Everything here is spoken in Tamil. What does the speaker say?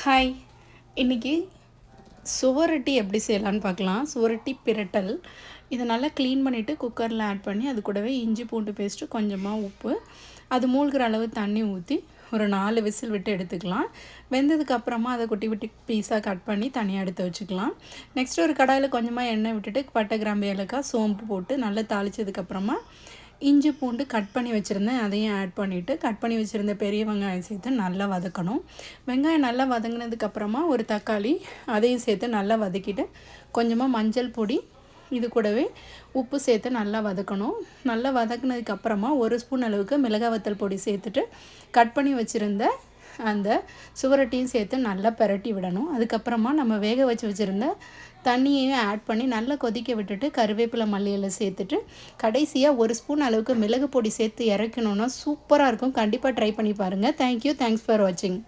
ஹாய். இன்றைக்கி சுவரொட்டி எப்படி செய்யலான்னு பார்க்கலாம். சுவரொட்டி பிரட்டல். இதை நல்லா க்ளீன் பண்ணிவிட்டு குக்கரில் ஆட் பண்ணி அது கூடவே இஞ்சி பூண்டு பேஸ்ட்டு, கொஞ்சமாக உப்பு, அது மூழ்கிற அளவு தண்ணி ஊற்றி ஒரு 4 விசில் விட்டு எடுத்துக்கலாம். வெந்ததுக்கப்புறமா அதை குட்டி குட்டி பீஸாக கட் பண்ணி தனியாக எடுத்து வச்சுக்கலாம். நெக்ஸ்ட்டு ஒரு கடாயில் கொஞ்சமாக எண்ணெய் விட்டுட்டு பட்டை, கிராம்பு, ஏலக்காய், சோம்பு போட்டு நல்லா தாளித்ததுக்கப்புறமா இஞ்சி பூண்டு கட் பண்ணி வச்சுருந்தேன், அதையும் ஆட் பண்ணிவிட்டு கட் பண்ணி வச்சுருந்த பெரிய வெங்காயம் சேர்த்து நல்லா வதக்கணும். வெங்காயம் நல்லா வதங்கினதுக்கப்புறமா ஒரு தக்காளி அதையும் சேர்த்து நல்லா வதக்கிட்டு கொஞ்சமாக மஞ்சள் பொடி, இது கூடவே உப்பு சேர்த்து நல்லா வதக்கணும். நல்லா வதக்கினதுக்கப்புறமா 1 ஸ்பூன் அளவுக்கு மிளகாய் வத்தல் பொடி சேர்த்துட்டு கட் பண்ணி வச்சுருந்த அந்த சுவரொட்டியும் சேர்த்து நல்லா பிரட்டி விடணும். அதுக்கப்புறமா நம்ம வேக வச்சுருந்த தண்ணியையும் ஆட் பண்ணி நல்லா கொதிக்க விட்டுட்டு கருவேப்பிலை, மல்லி இலை சேர்த்துட்டு கடைசியாக 1 ஸ்பூன் அளவுக்கு மிளகு பொடி சேர்த்து இறக்கணுன்னா சூப்பராக இருக்கும். கண்டிப்பாக ட்ரை பண்ணி பாருங்கள். தேங்க்யூ. தேங்க்ஸ் ஃபார் வாட்சிங்.